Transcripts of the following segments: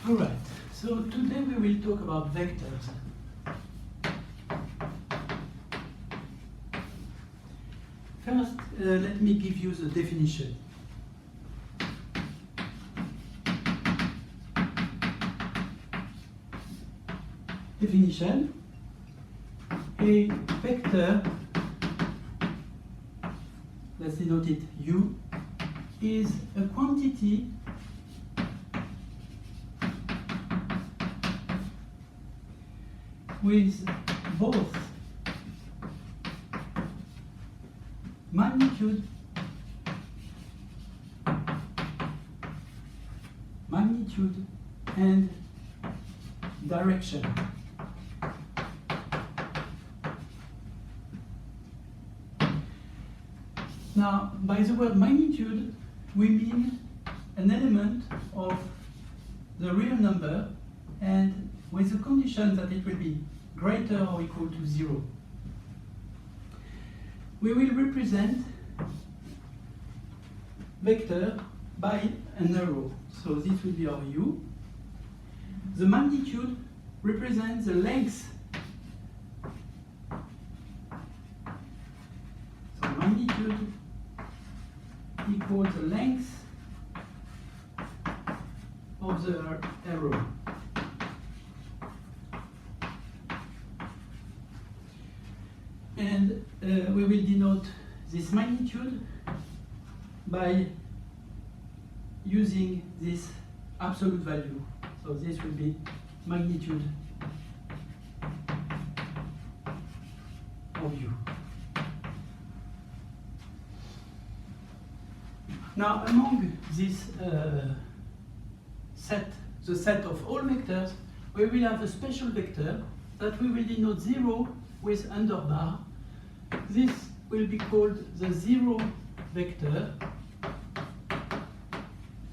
Alright, so today we will talk about vectors. First, let me give you the definition. Definition: a vector, let's denote it U, is a quantity with both magnitude and direction. Now, by the word magnitude, we mean an element of the real number, and with the condition that it will be greater or equal to 0. We will represent vector by an arrow. So this will be our U. The magnitude represents the length. So magnitude equals the length of the arrow. And we will denote this magnitude by using this absolute value. So this will be magnitude of U. Now, among this set, the set of all vectors, we will have a special vector that we will denote 0 with underbar. This will be called the 0 vector,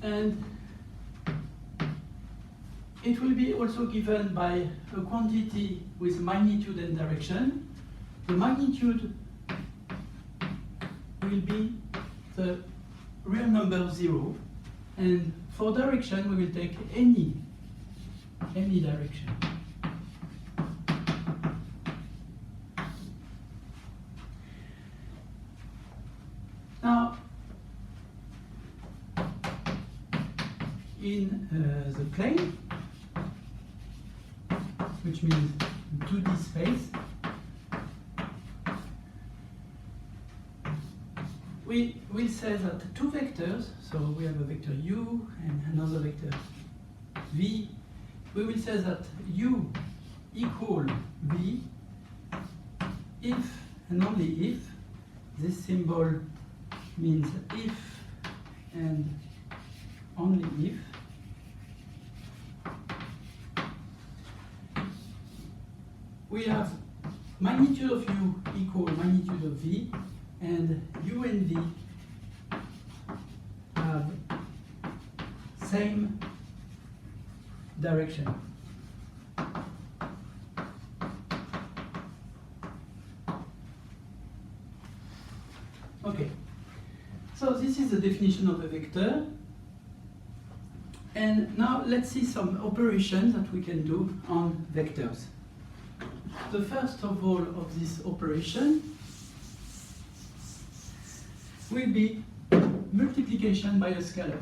and it will be also given by a quantity with magnitude and direction. The magnitude will be the real number 0, and for direction we will take any direction. Now, in the plane, which means 2D space, we will say that two vectors, so we have a vector U and another vector V, we will say that U equal V if and only if this symbol means if and only if we have magnitude of U equal magnitude of V, and U and V have same direction. Okay, so this is the definition of a vector. And now let's see some operations that we can do on vectors. The first of all of this operation will be multiplication by a scalar.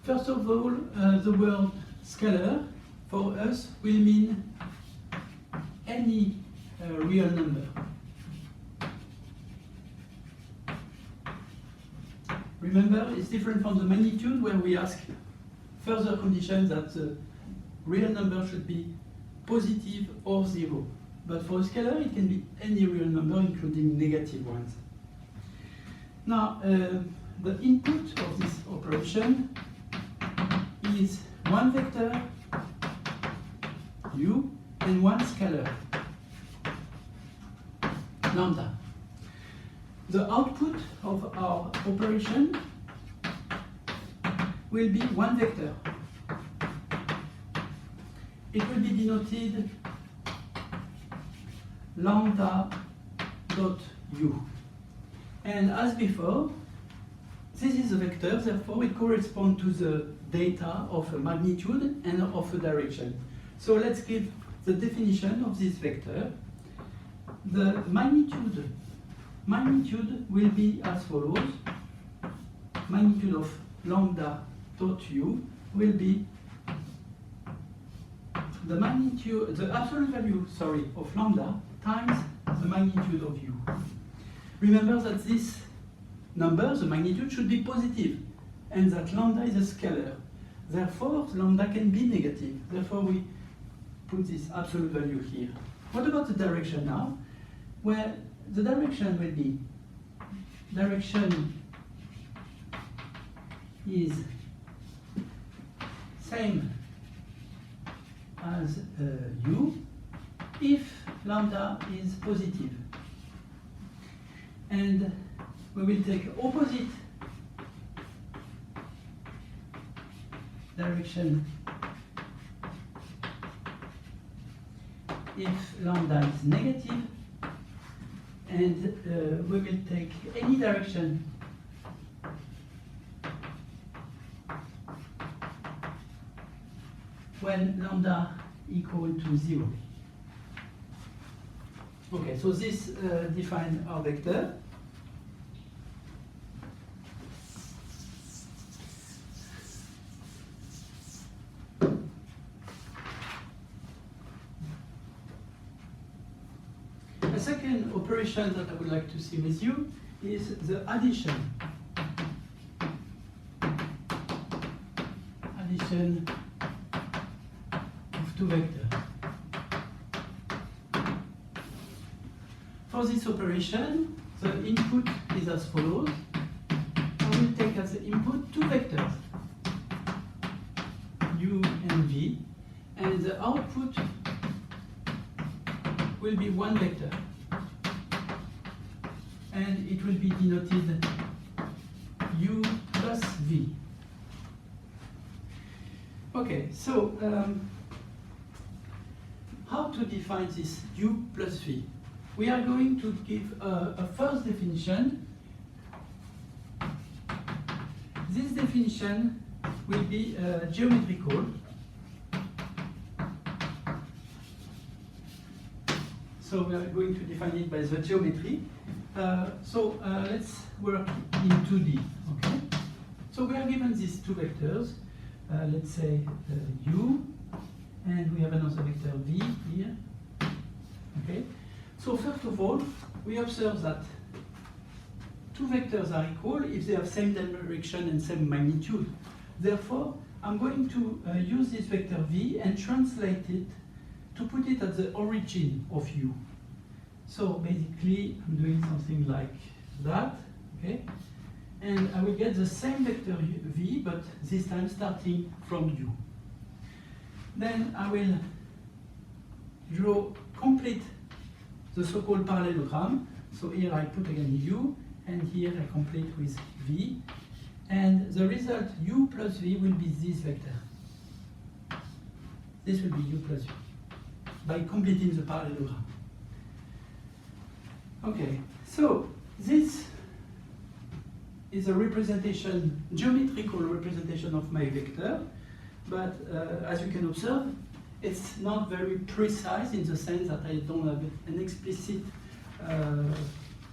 First of all, the word scalar for us will mean any real number. Remember, it's different from the magnitude, where we ask further conditions that the real number should be positive or 0. But for a scalar, it can be any real number, including negative ones. Now, the input of this operation is one vector, U, and one scalar, lambda. The output of our operation will be one vector. it will be denoted lambda dot u. And as before, this is a vector, therefore it corresponds to the data of a magnitude and of a direction. So let's give the definition of this vector. The magnitude will be as follows. Magnitude of lambda dot u will be the absolute value, of lambda times the magnitude of u. Remember that this number, the magnitude, should be positive, and that lambda is a scalar. Therefore, lambda can be negative. Therefore, we put this absolute value here. What about the direction now? Well, the direction will be, direction is same as u if lambda is positive. And we will take opposite direction if lambda is negative, and we will take any direction when lambda equal to 0. Okay, so this defines our vector. A second operation that I would like to see with you is the addition of two vectors. For this operation, the input is as follows. I will take as input two vectors, u and v, and the output will be one vector, and it will be denoted u plus v. Okay, so how to define this u plus v? We are going to give a first definition. This definition will be geometrical. So we are going to define it by the geometry. Let's work in 2D. Okay. So we are given these two vectors. Let's say u, and we have another vector v here. Okay. So first of all, we observe that two vectors are equal if they have same direction and same magnitude. Therefore, I'm going to use this vector v and translate it to put it at the origin of u. So basically, I'm doing something like that, okay? And I will get the same vector v, but this time starting from u. Then I will draw complete the so-called parallelogram. So here I put again u, and here I complete with v. And the result u plus v will be this vector. This will be u plus v by completing the parallelogram. Okay, so this is a representation, geometrical representation of my vector, but as you can observe, it's not very precise in the sense that I don't have an explicit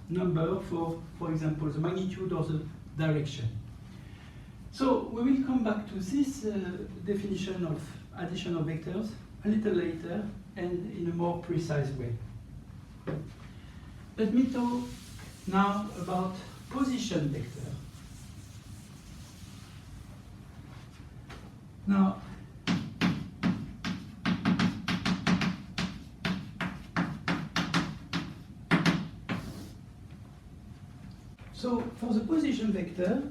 number for example, the magnitude or the direction. So we will come back to this definition of addition of vectors a little later and in a more precise way. Let me talk now about position vector. Now, so for the position vector,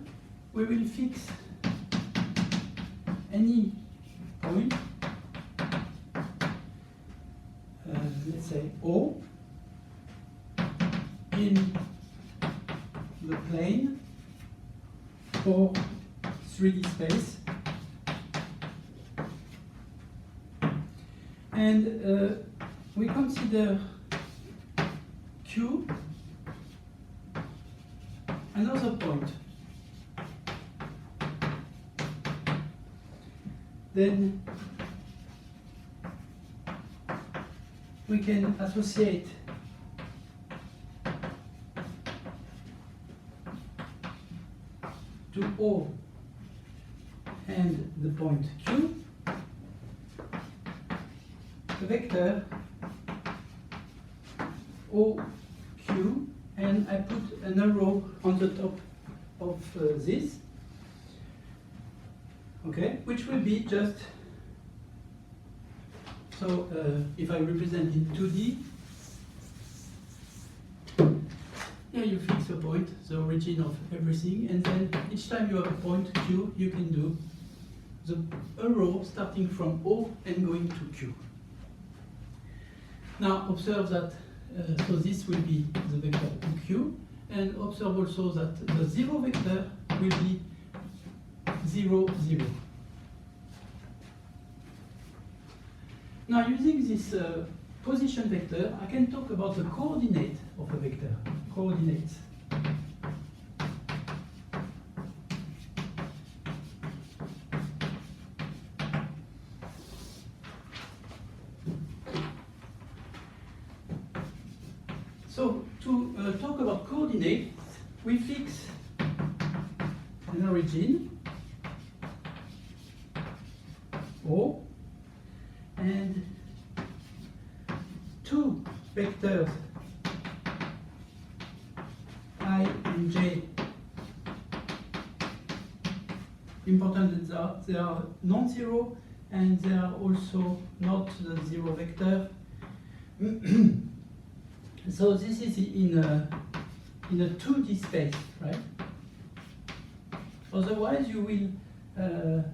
we will fix any point, let's say O, in the plane for 3D space. And we consider Q another point. Then we can associate to O and the point Q the vector OQ, and I put an arrow on the top of this, okay, which will be just, so if I represent in 2D, here you fix a point, the origin of everything, and then each time you have a point Q, you can do the arrow starting from O and going to Q. Now observe that, so this will be the vector OQ, and observe also that the zero vector will be 0, 0. Now using this position vector, I can talk about the coordinate of a vector, coordinates. So to talk about coordinates, we fix an origin, O, and two vectors I and j. Important that they are non-zero and they are also not the zero vector. So this is in a 2D space, right? Otherwise you will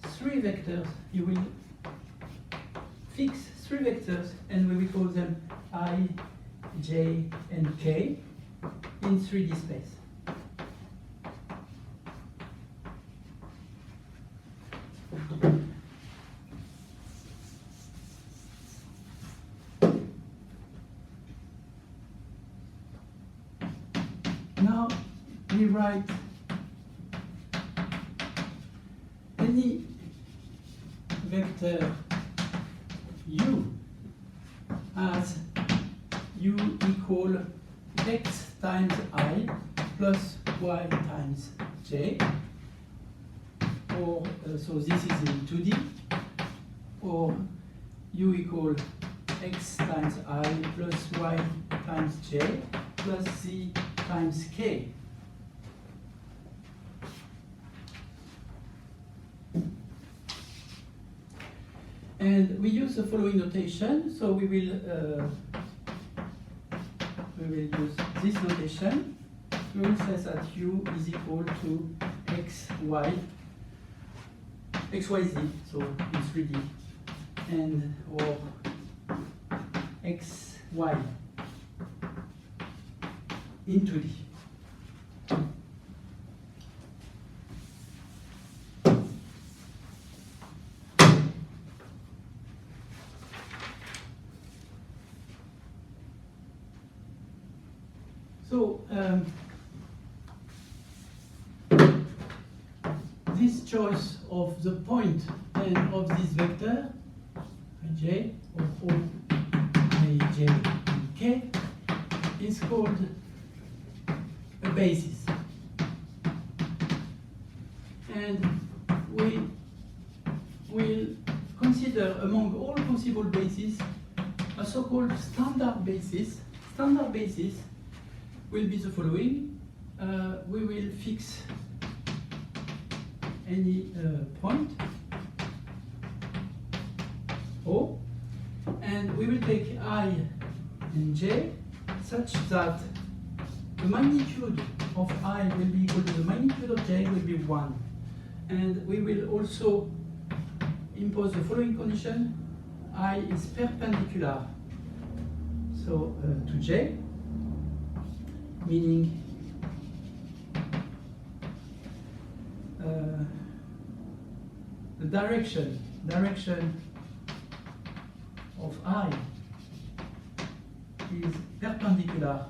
three vectors, you will fix three vectors and we will call them I, j, and k in 3D space. Now we write any vector u as u equal x times I plus y times j, or so this is in 2D, or u equal x times I plus y times j plus z times k. And we use the following notation, so we will use this notation. We will say that u is equal to xyz, so in 3D, and or xy in 2D. So this choice of the point and of this vector ij or O, ij, and k is called a basis, and we will consider among all possible bases a so-called standard basis. Standard basis will be the following. We will fix any point O, and we will take I and j such that the magnitude of I will be equal to the magnitude of j will be 1. And we will also impose the following condition: I is perpendicular so to j, meaning the direction direction of I is perpendicular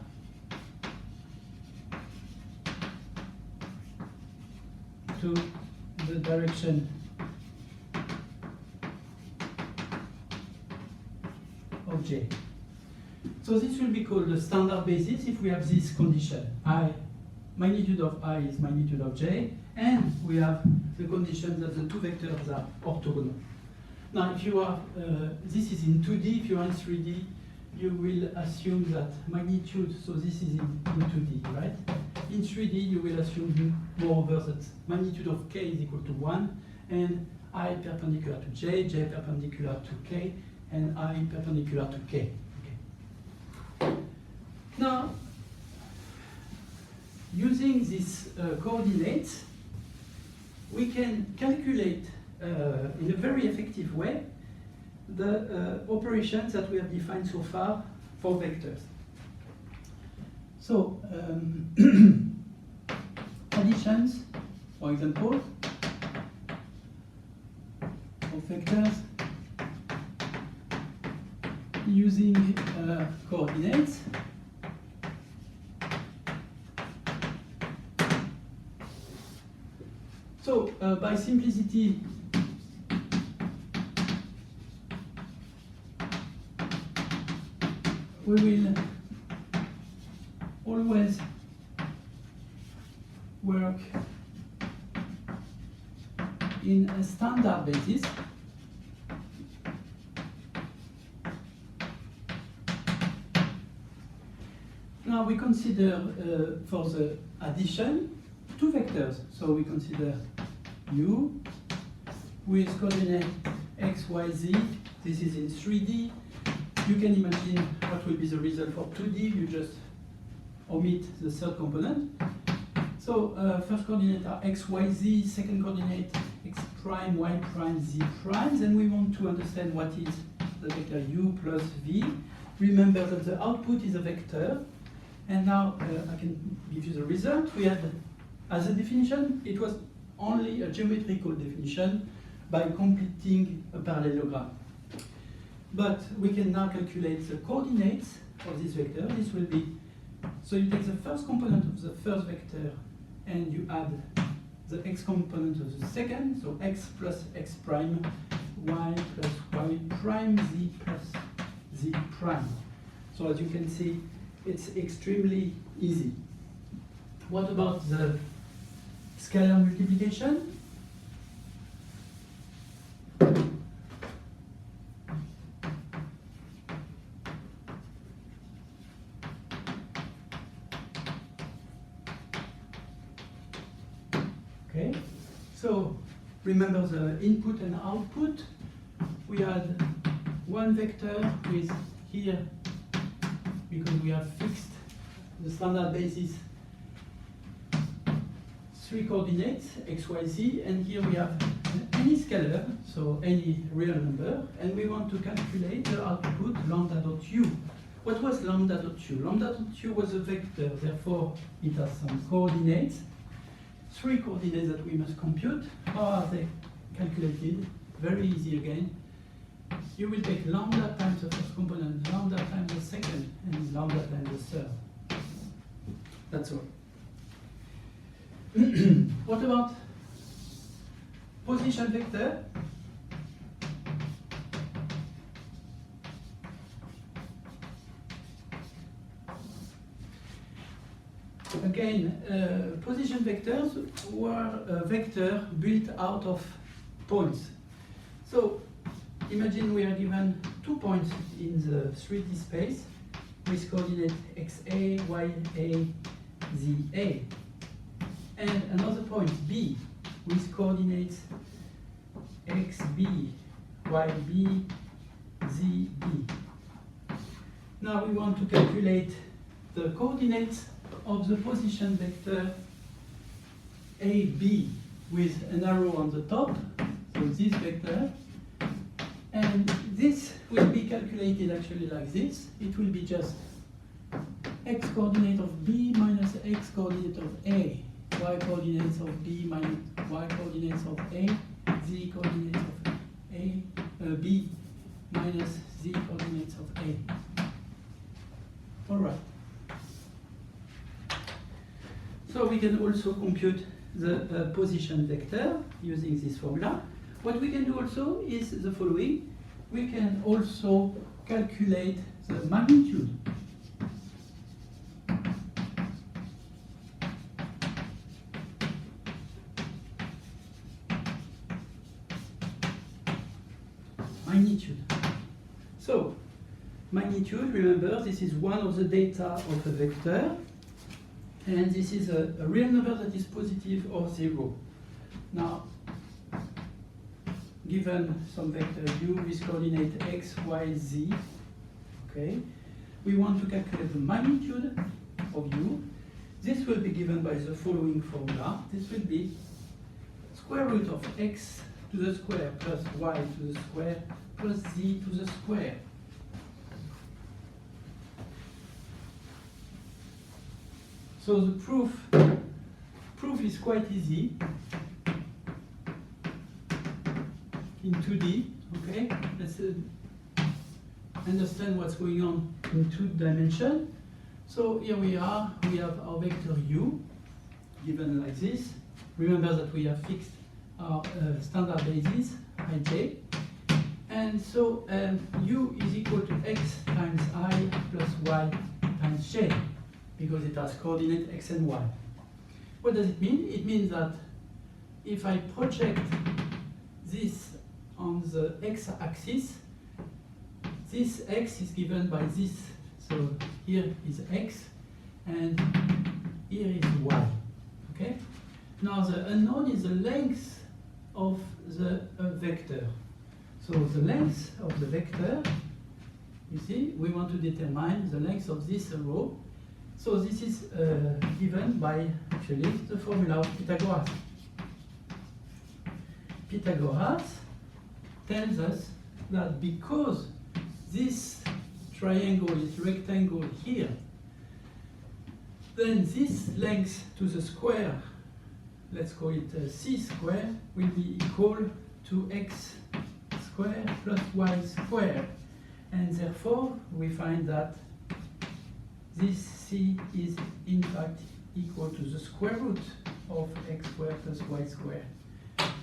to the direction of J. So this will be called the standard basis if we have this condition. Magnitude of I is magnitude of J, and we have the condition that the two vectors are orthogonal. Now, if you are, this is in 2D, if you are in 3D, you will assume that magnitude, so this is in 2D, right? In 3D, you will assume moreover that magnitude of K is equal to 1, and I perpendicular to J, J perpendicular to K, and I perpendicular to K. Okay. Now, using these coordinates, we can calculate in a very effective way the operations that we have defined so far for vectors. So, additions, for example, of vectors using coordinates. So, by simplicity, we will always work in a standard basis. Now we consider for the addition two vectors. So we consider U with coordinate x, y, z. This is in 3D. You can imagine what will be the result for 2D. You just omit the third component. So first coordinate are x, y, z. Second coordinate x prime, y prime, z prime. Then we want to understand what is the vector u plus v. Remember that the output is a vector. And now I can give you the result. We had, as a definition, it was only a geometrical definition by completing a parallelogram. But we can now calculate the coordinates of this vector. This will be, so you take the first component of the first vector and you add the x component of the second, so x plus x prime, y plus y prime, z plus z prime. So as you can see, it's extremely easy. What about the scalar multiplication? Okay, so remember the input and output. We had one vector with here, because we have fixed the standard basis, three coordinates, x, y, z, and here we have any scalar, so any real number, and we want to calculate the output lambda dot u. What was lambda dot u? Lambda dot u was a vector, therefore it has some coordinates, three coordinates that we must compute. How are they calculated? Very easy again. You will take lambda times the first component, lambda times the second, and lambda times the third. That's all. What about position vector? Again, position vectors were a vector built out of points. So imagine we are given 2 points in the 3D space with coordinate xa, ya, za, and another point b with coordinates xb, yb, zb. Now we want to calculate the coordinates of the position vector AB with an arrow on the top, so this vector, and this will be calculated actually like this. It will be just x coordinate of B minus x coordinate of A, y coordinates of B minus y coordinates of A, z coordinates of A, B minus z coordinates of A. All right. So we can also compute the position vector using this formula. What we can do also is the following. We can also calculate the magnitude. Magnitude. So, magnitude, remember, this is one of the data of a vector, and this is a real number that is positive or zero. Now, given some vector u with coordinate x, y, z, okay, we want to calculate the magnitude of u. This will be given by the following formula. This will be square root of x to the square plus y to the square plus z to the square. So the proof is quite easy in 2D, okay? Let's understand what's going on in 2 dimensions. So here we are, we have our vector u, given like this. Remember that we have fixed our standard basis, ij. And so u is equal to x times I plus y times j, because it has coordinate x and y. What does it mean? It means that if I project this on the x-axis, this x is given by this. So here is x, and here is y. Okay? Now the unknown is the length of the vector. So the length of the vector, you see, we want to determine the length of this row. So this is given by, actually, the formula of Pythagoras. Pythagoras tells us that because this triangle is rectangle here, then this length to the square, let's call it c square, will be equal to x square plus y square. And therefore, we find that this c is in fact equal to the square root of x square plus y square.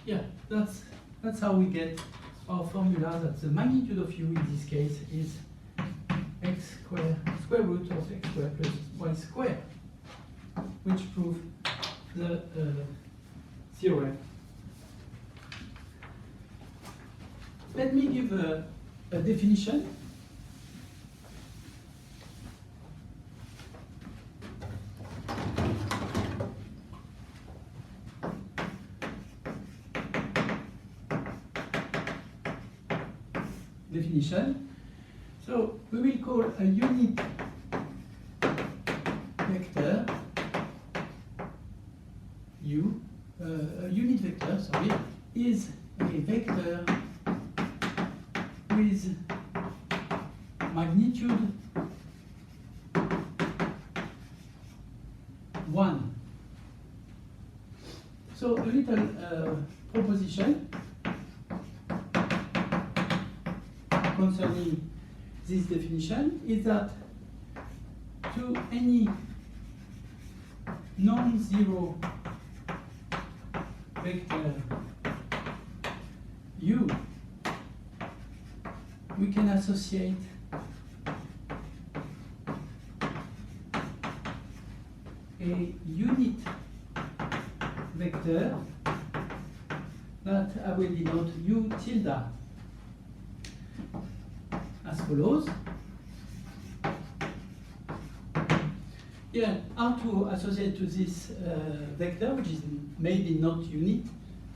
Yeah, that's how we get our formula that the magnitude of u in this case is x square root of x square plus y square, which proves the theorem. Let me give a definition. So we will call a unit vector u. A unit vector, sorry, is a vector with magnitude 1. So a little proposition concerning this definition is that to any non-zero vector u, we can associate a unit vector that I will denote u tilde as follows. Yeah, how to associate to this vector, which is maybe not a unit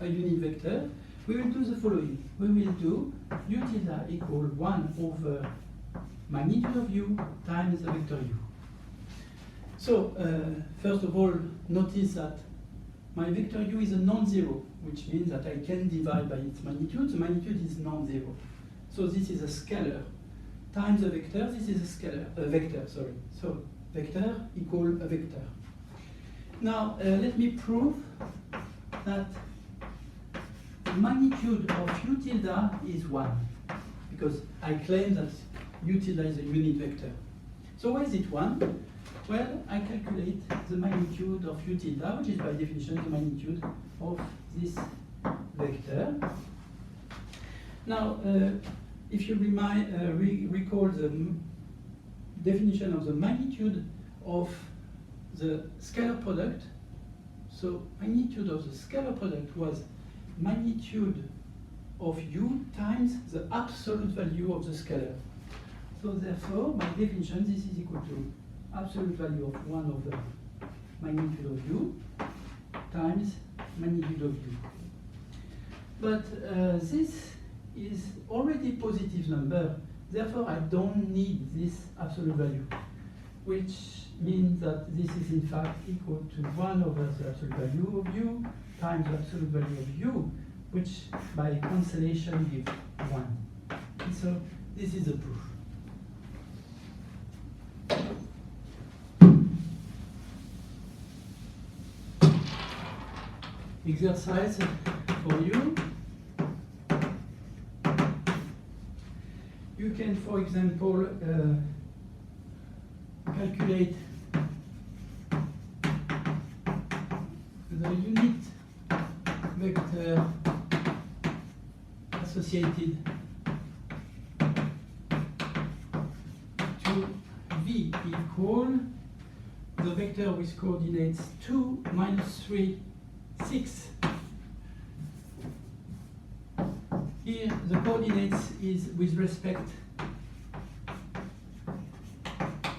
vector, we will do the following. We will do u tilde equal 1 over magnitude of u times the vector u. So, first of all, notice that my vector u is a non-zero, which means that I can divide by its magnitude. The magnitude is non-zero. So this is a scalar times a vector. This is a scalar, a vector, sorry. So vector equal a vector. Now let me prove that magnitude of u tilde is 1, because I claim that u tilde is a unit vector. So why is it 1? Well, I calculate the magnitude of u tilde, which is by definition the magnitude of this vector. Now, if you recall the definition of the magnitude of the scalar product, so magnitude of the scalar product was magnitude of u times the absolute value of the scalar. So therefore, by definition, this is equal to absolute value of 1 over magnitude of u times magnitude of u. But this is already positive number, therefore I don't need this absolute value, which means that this is in fact equal to 1 over the absolute value of u times the absolute value of u, which by cancellation gives 1. And so this is the proof. Exercise for you. You can, for example, calculate the unit vector associated to v equal the vector with coordinates 2, -3, 6. Here, the coordinates is with respect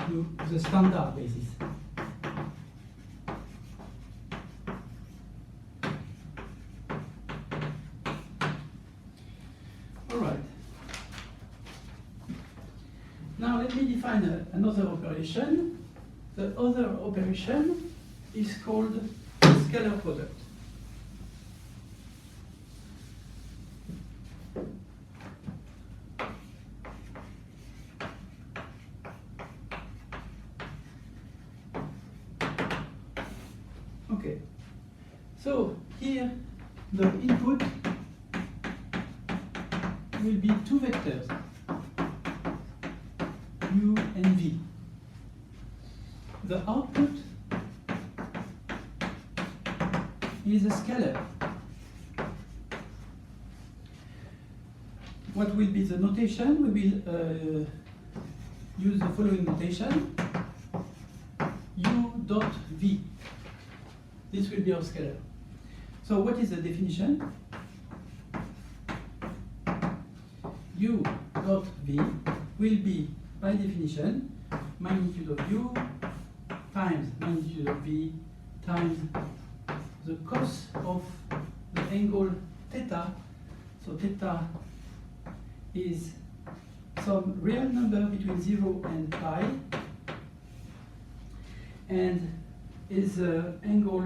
to the standard basis. All right. Now let me define another operation. The other operation is called scalar product. Okay, so here the input will be two vectors, u and v. The output is a scalar. What will be the notation? We will use the following notation: u dot v. This will be our scalar. So what is the definition? U dot v will be, by definition, magnitude of u times magnitude of v times the cos of the angle theta. So theta is some real number between 0 and pi, and is the angle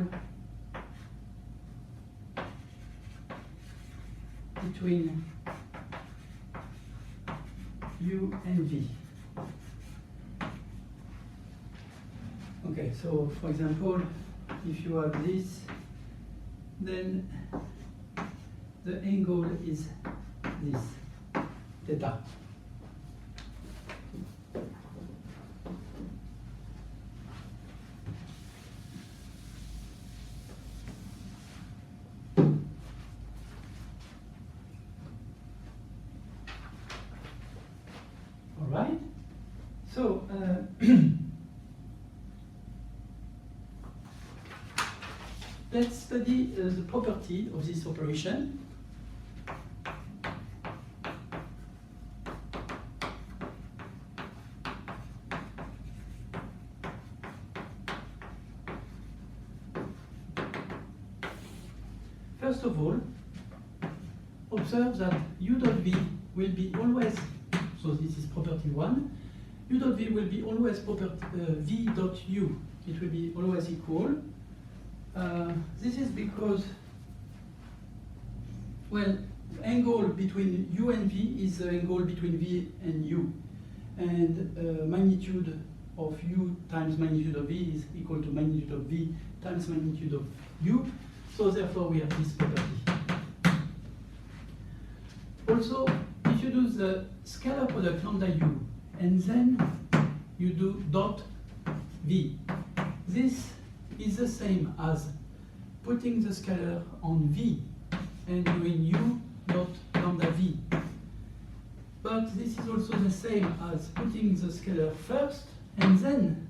between u and v. Okay, so for example, if you have this, then the angle is this, theta. Right? So, let's study the property of this operation. First of all, observe that u dot v will be always, so this is property 1, u dot v will be always property v dot u. It will be always equal. This is because, well, the angle between u and v is the angle between v and u. And magnitude of u times magnitude of v is equal to magnitude of v times magnitude of u. So therefore we have this property. Also, if you do the scalar product lambda u, and then you do dot v, this is the same as putting the scalar on v and doing u dot lambda v. But this is also the same as putting the scalar first and then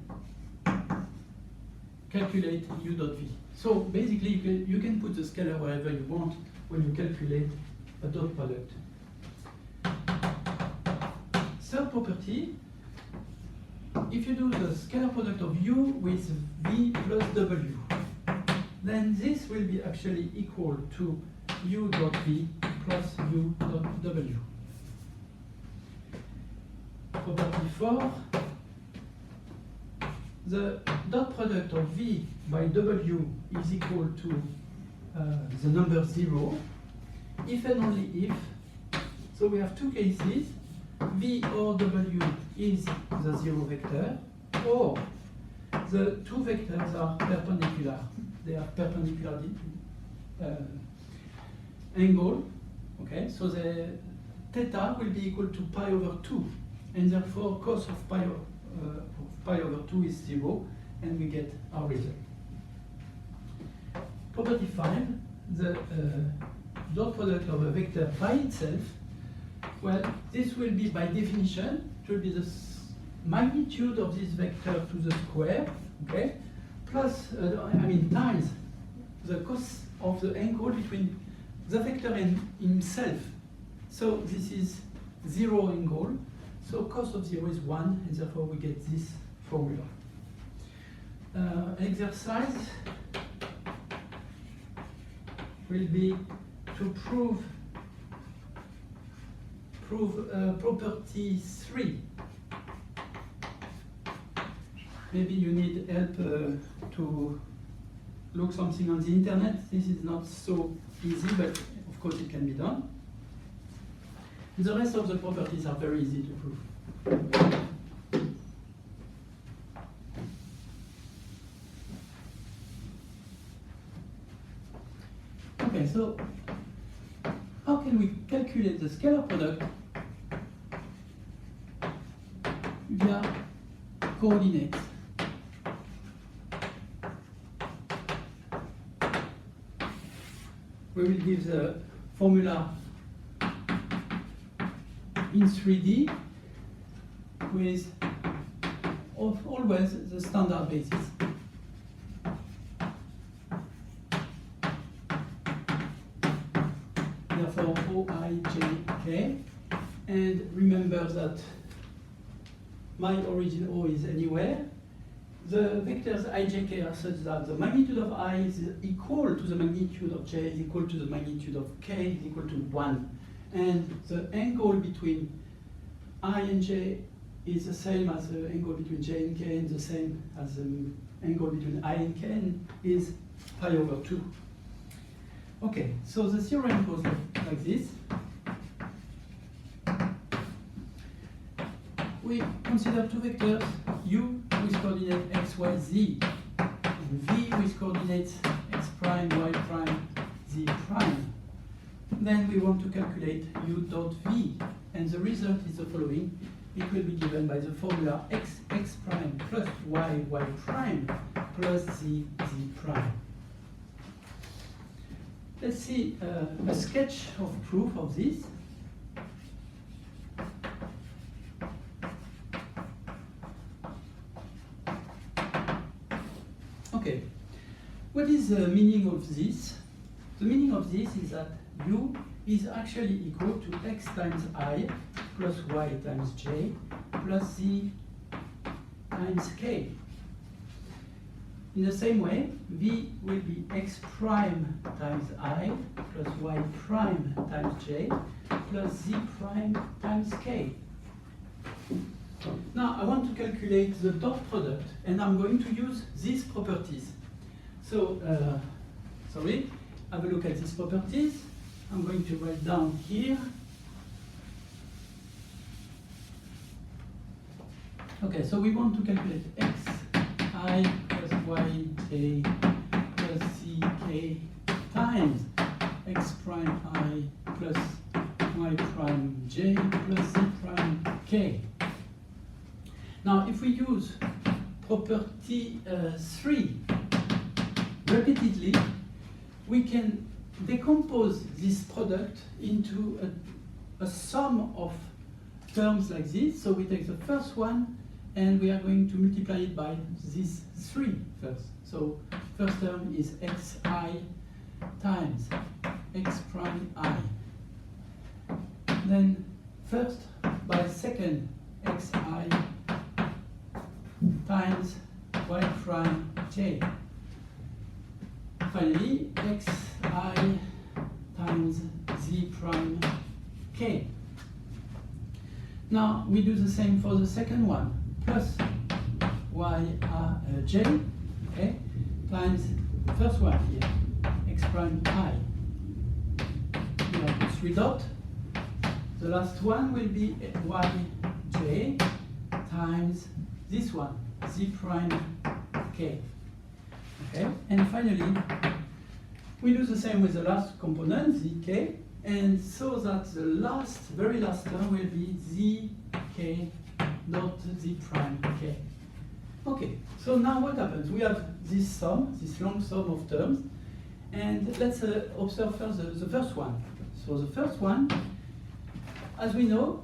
calculate u dot v. So basically, you can put the scalar wherever you want when you calculate a dot product. Third property, if you do the scalar product of u with v plus w, then this will be actually equal to u dot v plus u dot w. Property 4, the dot product of v by w is equal to the number 0, if and only if. So we have two cases, v or w is the 0 vector, or the two vectors are perpendicular. They are perpendicular angle, okay? So the theta will be equal to pi over 2, and therefore cos of pi over 2 is 0, and we get our result. Property 5, the dot product of a vector by itself, well, this will be by definition, it will be the magnitude of this vector to the square, okay, plus, times the cos of the angle between the vector and himself. So this is 0 angle, so cos of 0 is 1, and therefore we get this formula. Exercise will be to prove property 3. Maybe you need help to look something on the internet. This is not so easy, but of course it can be done. The rest of the properties are very easy to prove. Okay, so how can we calculate the scalar product via coordinates? We will give the formula in 3D with always the standard basis. Therefore, O, I, J, K. And remember that my origin O is anywhere. The vectors I, J, K are such that the magnitude of I is equal to the magnitude of J is equal to the magnitude of K is equal to 1. And the angle between I and J is the same as the angle between J and K, and the same as the angle between I and K, and is pi over 2. Okay, so the theorem goes like this. We consider two vectors, u with coordinate x, y, z, and v with coordinates x prime, y prime, z prime. Then we want to calculate u dot v, and the result is the following. It will be given by the formula x prime plus y prime plus z prime. Let's see a sketch of proof of this. Okay, what is the meaning of this? The meaning of this is that u is actually equal to x times I plus y times j plus z times k. In the same way, v will be x prime times I plus y prime times j plus z prime times k. Now I want to calculate the dot product, and I'm going to use these properties. So, have a look at these properties. I'm going to write down here. Okay, so we want to calculate x I plus y j plus z k times x prime I plus y prime j plus z prime k. Now, if we use property 3 repeatedly, we can decompose this product into a sum of terms like this. So we take the first one and we are going to multiply it by this 3 first. So first term is xi times x prime I. Then first by second xi times y prime j. Finally, xi times z prime k. Now we do the same for the second one, plus j, okay, times first one here, x prime I. We have 3 dots. The last one will be yj times this one, z prime k. Okay, and finally, we do the same with the last component, zk, and so that the last, very last term will be zk dot z prime k. Okay, so now what happens? We have this sum, this long sum of terms, and let's observe first the first one. So the first one, as we know,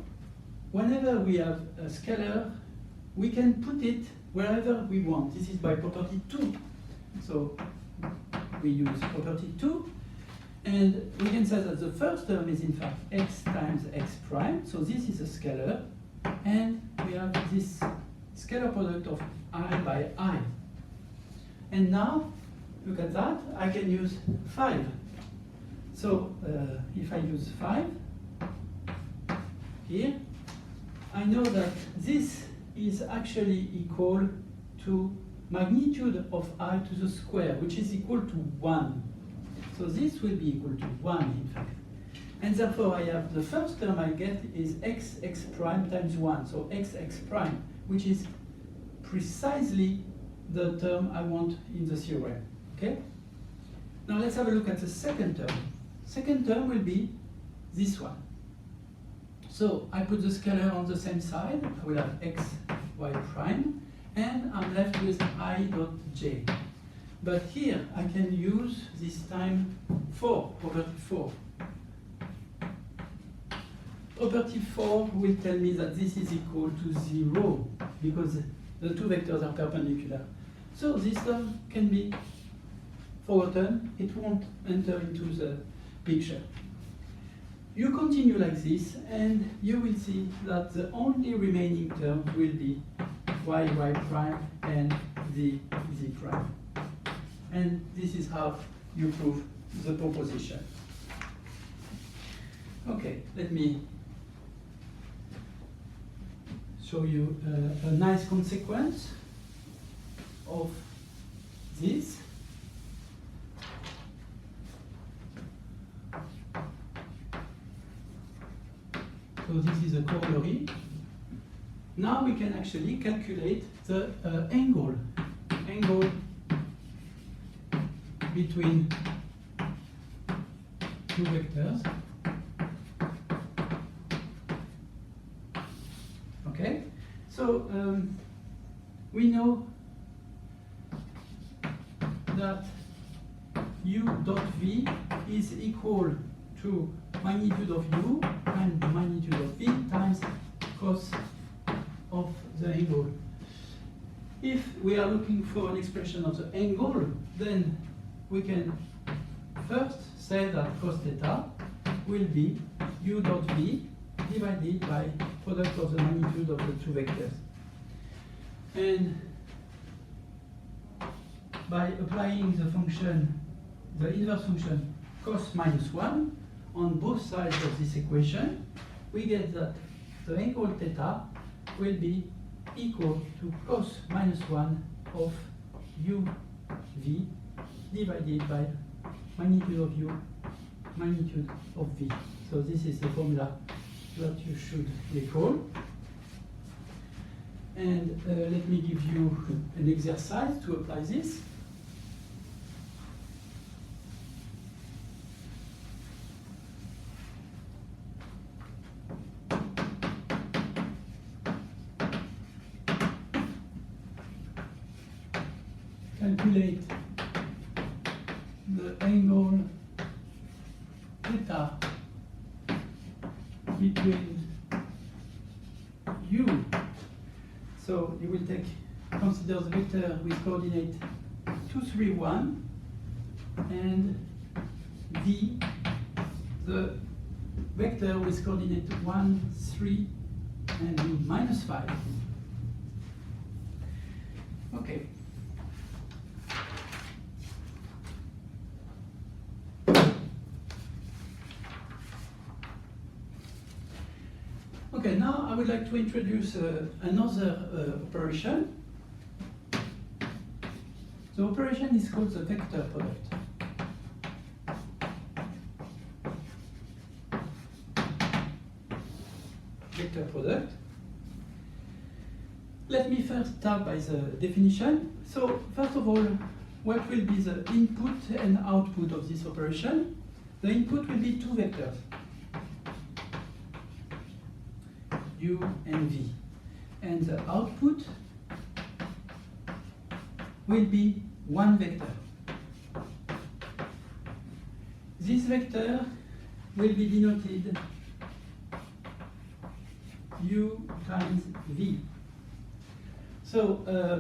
whenever we have a scalar, we can put it wherever we want. This is by property 2. So we use property 2, and we can say that the first term is in fact x times x prime. So this is a scalar, and we have this scalar product of I by I. And now, look at that, I can use 5. So if I use 5 here, I know that this is actually equal to magnitude of I to the square, which is equal to 1. So this will be equal to 1, in fact. And therefore, I have the first term I get is x prime times 1. So x prime, which is precisely the term I want in the theorem. Okay? Now let's have a look at the second term. Second term will be this one. So I put the scalar on the same side. I will have x y prime, and I'm left with I dot j. But here I can use this time 4, property 4. Property 4 will tell me that this is equal to 0 because the two vectors are perpendicular. So this term can be forgotten. It won't enter into the picture. You continue like this, and you will see that the only remaining terms will be y prime and z prime. And this is how you prove the proposition. Okay, let me show you a nice consequence of this. So this is a corollary. Now we can actually calculate the angle between two vectors. Okay, so we know that u dot v is equal to magnitude of u and magnitude of v times cos of the angle. If we are looking for an expression of the angle, then we can first say that cos theta will be u dot v divided by product of the magnitude of the two vectors. And by applying the function, the inverse function cos minus 1 on both sides of this equation, we get that the angle theta will be equal to cos minus 1 of uv divided by magnitude of u, magnitude of v. So this is the formula that you should recall. And let me give you an exercise to apply this. calculate the angle theta between u. So you will consider the vector with coordinate 2, 3, 1, and v, the vector with coordinate 1, 3, and -5. Okay. Okay, now I would like to introduce another operation. The operation is called the vector product. Vector product. Let me first start by the definition. So, first of all, what will be the input and output of this operation? The input will be two vectors, u and v. And the output will be one vector. This vector will be denoted u times v. So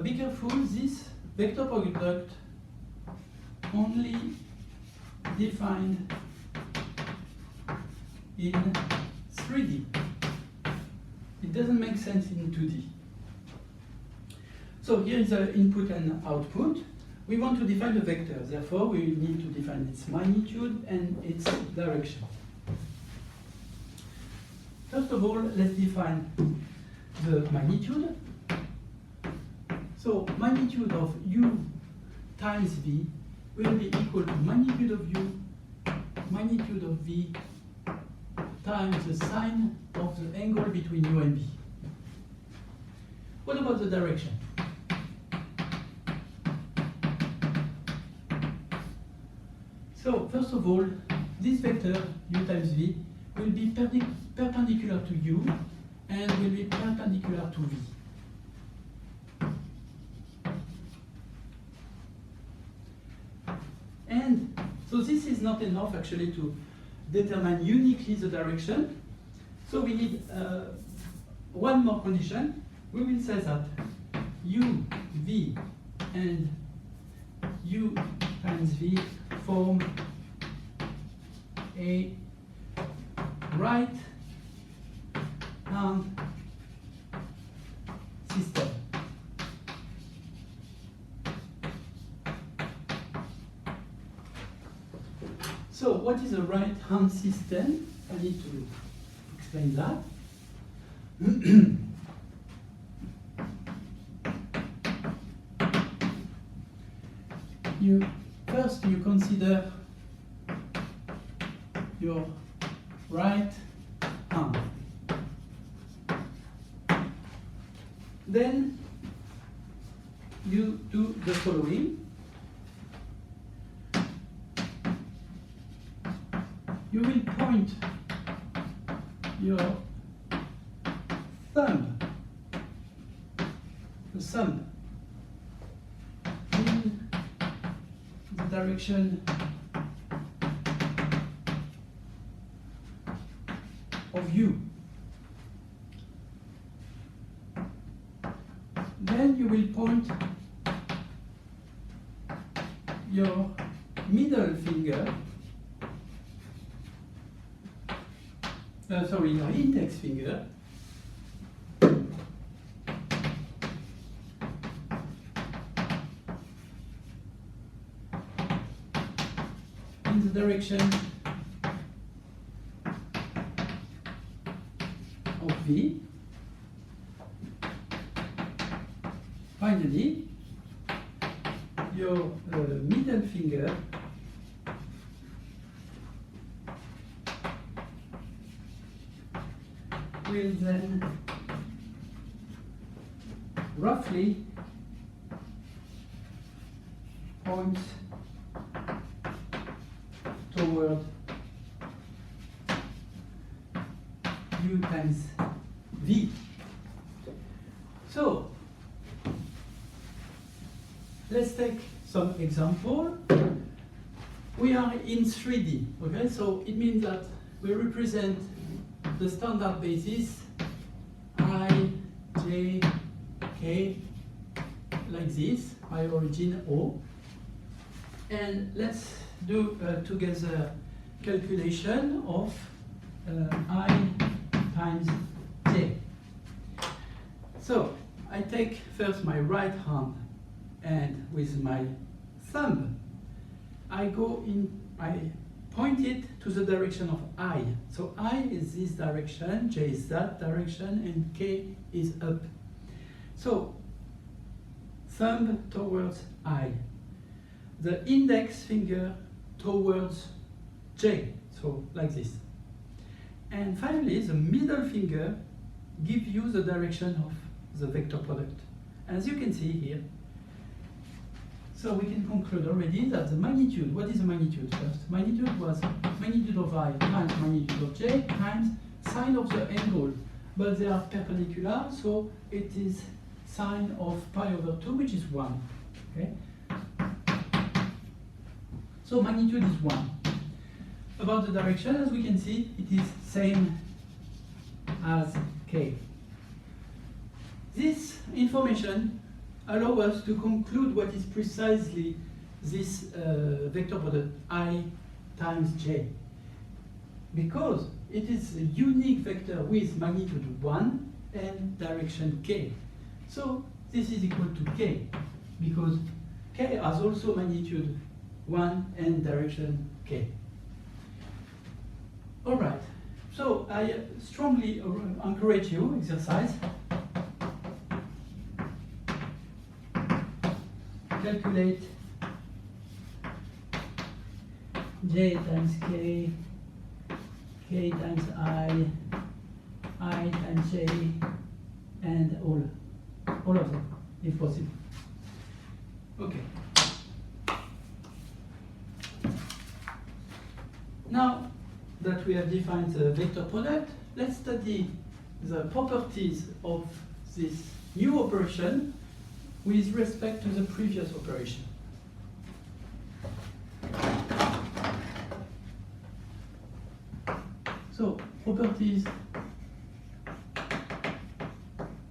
be careful, this vector product only defined in 3D. It doesn't make sense in 2D. So here is the input and output. We want to define the vector, therefore we will need to define its magnitude and its direction. First of all, let's define the magnitude. So magnitude of u times v will be equal to magnitude of u, magnitude of v, times the sine of the angle between u and v. What about the direction? So first of all, this vector u times v will be perpendicular to u and will be perpendicular to v. And so this is not enough actually to determine uniquely the direction. So we need one more condition. We will say that u, v, and u times v form a right-hand system. So what is a right-hand system? I need to explain that. First you consider your right hand. Then you do the following. You will point your thumb, the thumb, in the direction of u. Then you will point your middle finger, your index finger, in the direction of V. Finally, your middle finger will then roughly point toward u times v. So let's take some example. We are in 3D, okay? So it means that we represent the standard basis I, J, K, like this, by origin O. And let's do together calculation of I times J. So I take first my right hand and with my thumb I point it to the direction of I. So I is this direction, J is that direction, and K is up. So thumb towards I. The index finger towards J, so like this. And finally, the middle finger gives you the direction of the vector product. As you can see here, so we can conclude already that the magnitude, what is the magnitude first? Magnitude was magnitude of I times magnitude of J times sine of the angle. But they are perpendicular, so it is sine of pi over 2, which is 1. Okay? So magnitude is 1. About the direction, as we can see, it is same as K. This information allows us to conclude what is precisely this vector product I times J. Because it is a unique vector with magnitude 1 and direction K. So this is equal to K, because K has also magnitude 1 and direction K. All right, so I strongly encourage you exercise. Calculate J times K, K times I times J, and all of them, if possible. Okay. Now that we have defined the vector product, let's study the properties of this new operation with respect to the previous operation. So, properties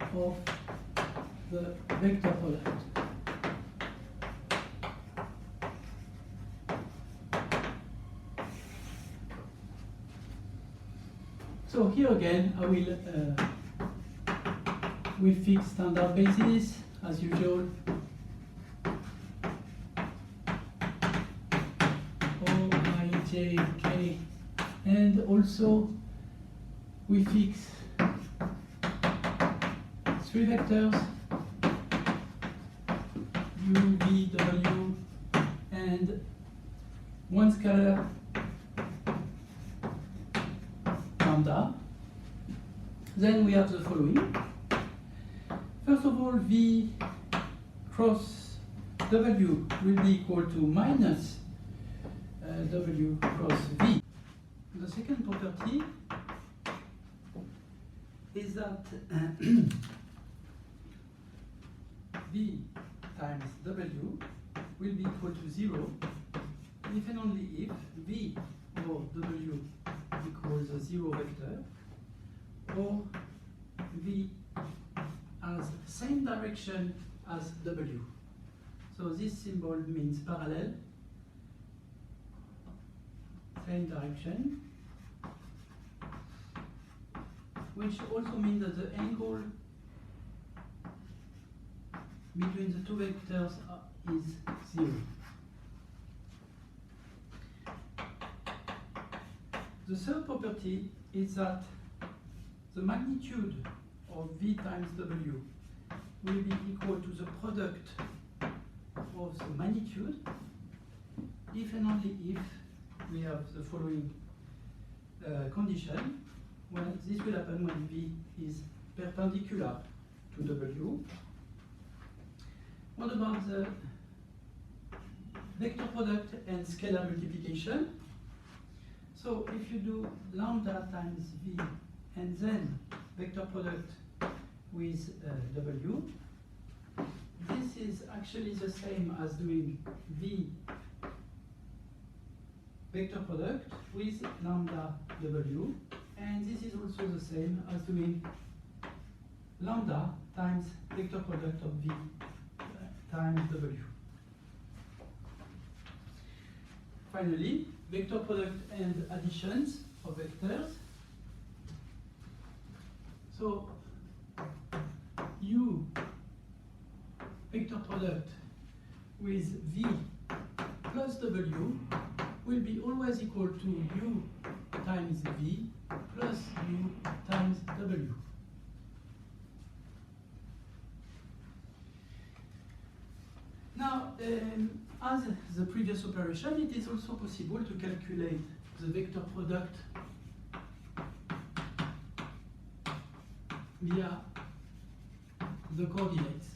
of the vector product. So here again, I will fix standard basis as usual. O, I, J, K, and also we fix 3 vectors, U, V, W, and 1 scalar, lambda. Then we have the following. First of all, V cross W will be equal to minus W cross V. The second property is that V times W will be equal to 0 if and only if V or W equals a 0 vector, or V has the same direction as W. So this symbol means parallel, same direction, which also means that the angle between the 2 vectors is 0. The third property is that the magnitude of V times W will be equal to the product of the magnitude if and only if we have the following condition. Well, this will happen when V is perpendicular to W. What about the vector product and scalar multiplication? So if you do lambda times V and then vector product with W, this this is actually the same as doing V vector product with lambda W, and this is also the same as doing lambda times vector product of V times W. Finally, vector product and additions of vectors. So U vector product with V plus W will be always equal to U times V plus U times W. Now, as the previous operation, it is also possible to calculate the vector product via the coordinates.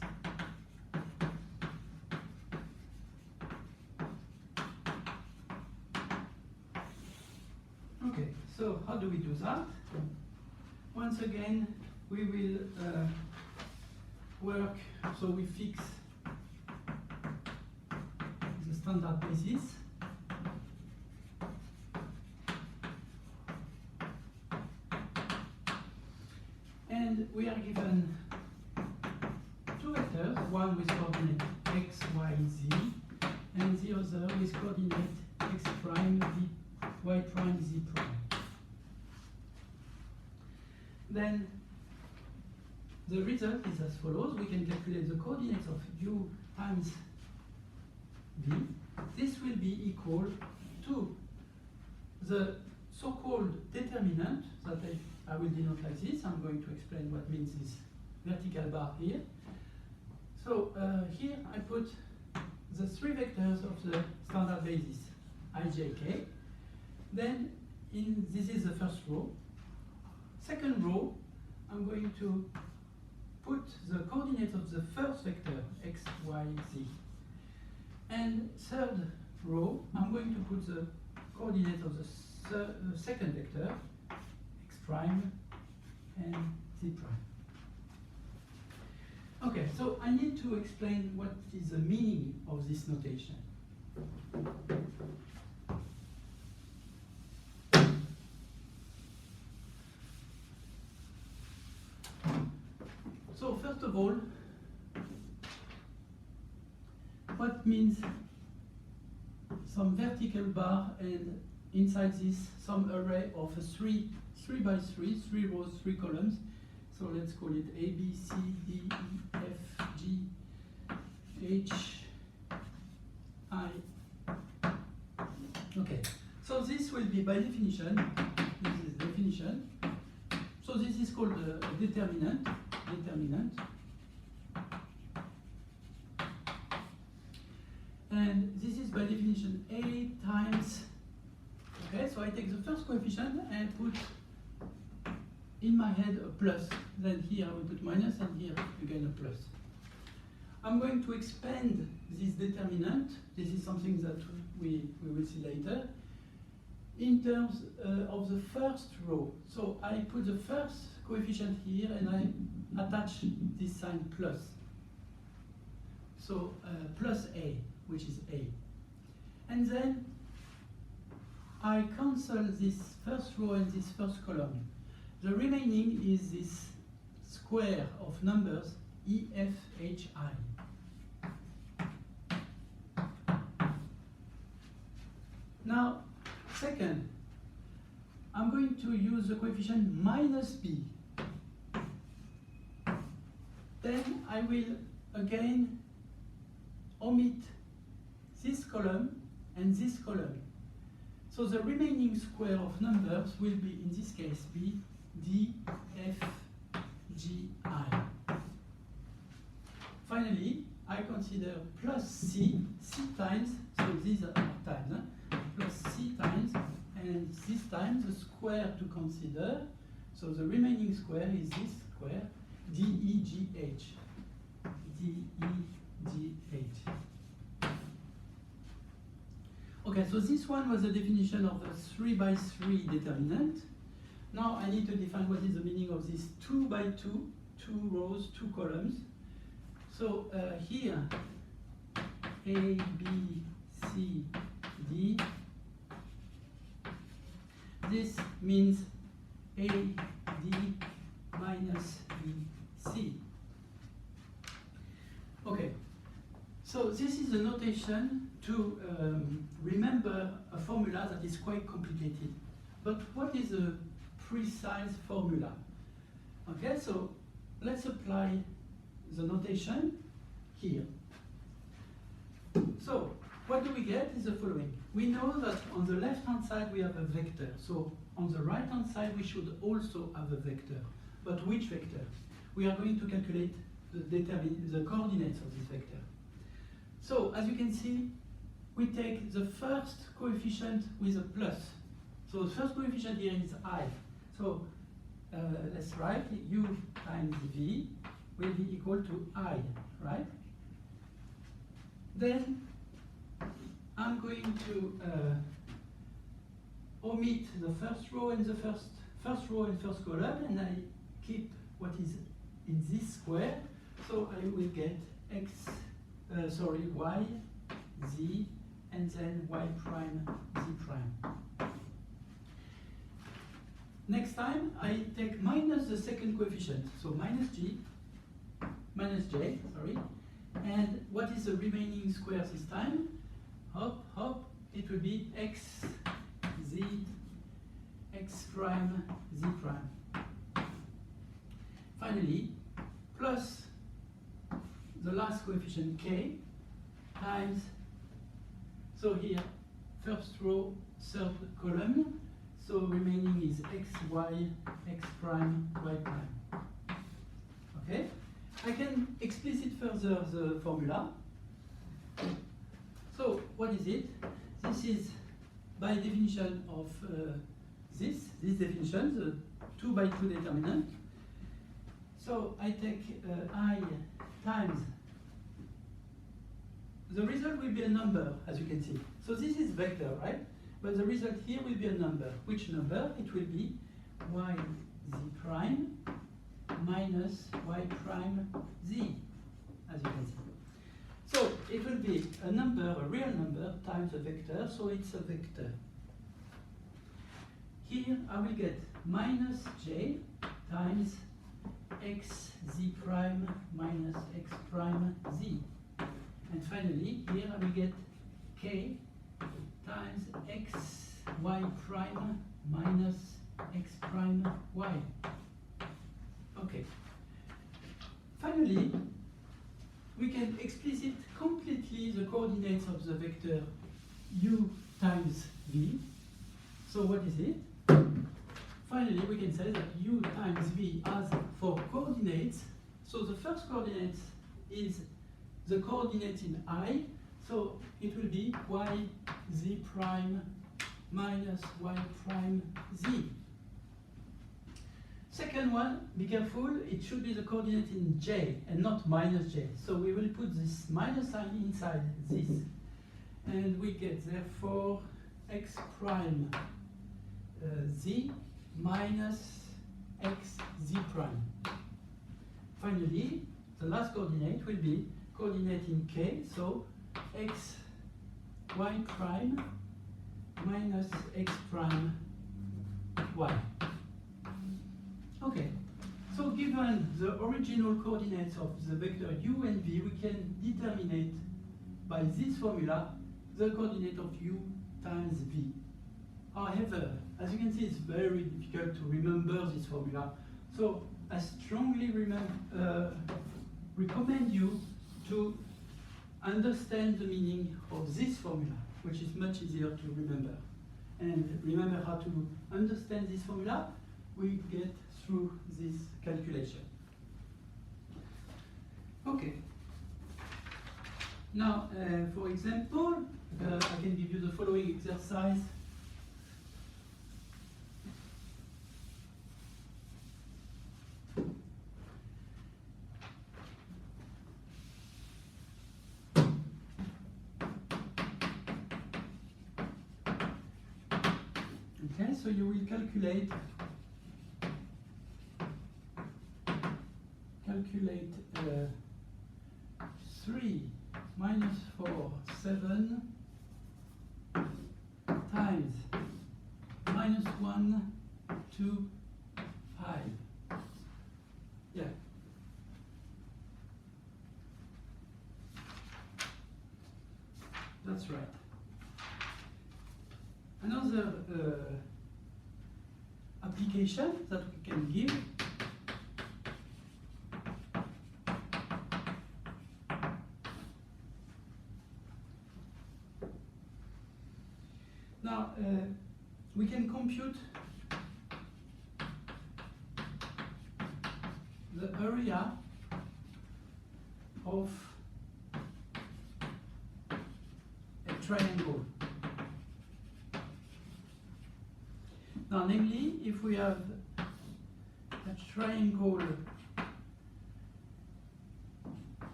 Okay, so how do we do that? Once again, we will work, so we fix the standard basis. And we are given two vectors, one with coordinate x, y, z, and the other with coordinate x prime, y prime, z prime. Then the result is as follows. We can calculate the coordinates of u times v. This will be equal to the so-called determinant that I will denote like this. I'm going to explain what means this vertical bar here. So here I put the three vectors of the standard basis, I, j, k. Then this is the first row. Second row, I'm going to put the coordinate of the first vector, x, y, z. And third row, I'm going to put the coordinate of the second vector, x prime and z prime. Okay, so I need to explain what is the meaning of this notation. So first of all, what means some vertical bar and inside this some array of three by three rows, 3 columns. So let's call it A, B, C, D, E, F, G, H, I. Okay, so this will be by definition, this is definition. So this is called a determinant. And this is by definition A times, okay, so I take the first coefficient and I put in my head a plus. Then here I will put minus and here again a plus. I'm going to expand this determinant. This is something that we will see later. In terms of the first row, so I put the first coefficient here and I attach this sign plus. So plus A, which is A. And then I cancel this first row and this first column. The remaining is this square of numbers E, F, H, I. Now, second, I'm going to use the coefficient minus B. Then I will again omit this column and this column. So the remaining square of numbers will be, in this case, be D, F, G, I. Finally, I consider plus C times, so these are times, plus C times, and this time the square to consider. So the remaining square is this square, D, E, G, H. D, E, G, H. Okay, so this one was the definition of the 3 by 3 determinant. Now I need to define what is the meaning of this 2 by 2, 2 rows, 2 columns. So here, A, B, C, D. This means A, D minus B, C. Okay, so this is a notation to remember a formula that is quite complicated. But what is a precise formula? Okay, so let's apply the notation here. So what do we get is the following. We know that on the left-hand side we have a vector. So on the right-hand side we should also have a vector. But which vector? We are going to calculate the coordinates of this vector. So as you can see, we take the first coefficient with a plus. So the first coefficient here is I. So let's write U times V will be equal to I, right? Then I'm going to omit the first row and the first row and first column, and I keep what is in this square. So I will get y, z, and then y prime, z prime. Next time I take minus the second coefficient, so minus j, sorry. And what is the remaining square this time? Hop, hop, it will be x, z, x prime, z prime. Finally, plus the last coefficient k times, so here, first row, third column, so remaining is x, y, x prime, y prime. Okay? I can explicit further the formula. So what is it? This is by definition of this definition, the 2 by 2 determinant. So I take I times, the result will be a number, as you can see. So this is vector, right? But the result here will be a number. Which number? It will be y z prime minus y prime z, as you can see. So it will be a number, a real number, times a vector, so it's a vector. Here I will get minus j times x z prime minus x prime z. And finally, here I will get k times x y prime minus x prime y. Okay. Finally, we can explicit completely the coordinates of the vector u times v. So what is it? Finally, we can say that u times v has 4 coordinates. So the first coordinate is the coordinate in I. So it will be y z prime minus y prime z. Second one, be careful, it should be the coordinate in j and not minus j. So we will put this minus sign inside this. And we get therefore x prime z minus x z prime. Finally, the last coordinate will be coordinate in k, so x y prime minus x prime y. Okay, so given the original coordinates of the vector u and v, we can determine by this formula the coordinate of u times v. However, as you can see, it's very difficult to remember this formula. So I strongly recommend you to understand the meaning of this formula, which is much easier to remember. And remember how to understand this formula, we get through this calculation. Okay. Now, for example, I can give you the following exercise. Okay, so you will calculate 3 minus 4, 7 times minus 1, 2, 5. Yeah. That's right. Another application that we can give now, we can compute the area of a triangle. Now, namely, if we have a triangle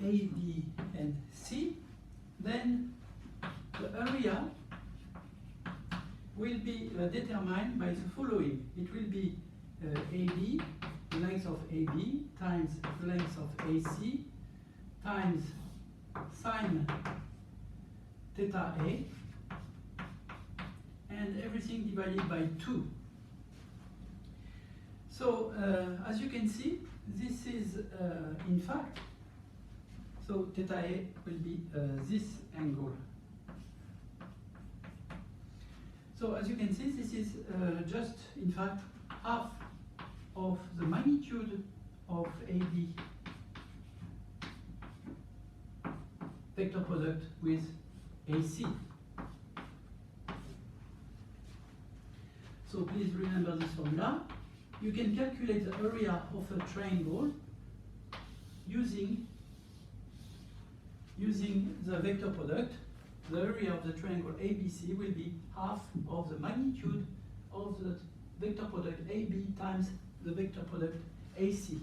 A, B, and C, then the area will be determined by the following. It will be AB, the length of AB, times the length of AC, times sine theta A, and everything divided by 2. So, as you can see, this is in fact, so theta A will be this angle. So, as you can see, this is just, in fact, half of the magnitude of AB vector product with AC. So please remember this formula. You can calculate the area of a triangle using the vector product. The area of the triangle ABC will be half of the magnitude of the vector product AB times the vector product AC.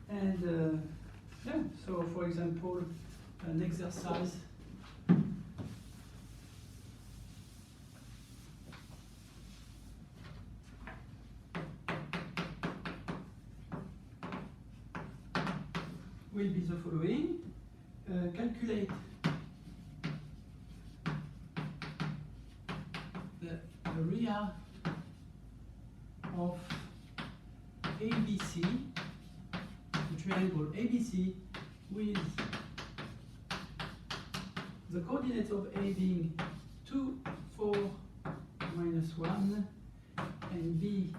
And yeah, so for example, an exercise will be the following. Calculate the area of ABC, the triangle ABC, with the coordinates of A being 2, 4, minus 1, and B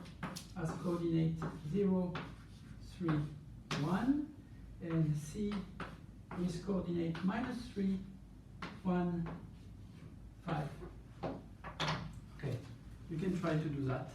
as coordinate 0, 3, 1, and C with coordinate minus 3, 1, 5. Okay, you can try to do that.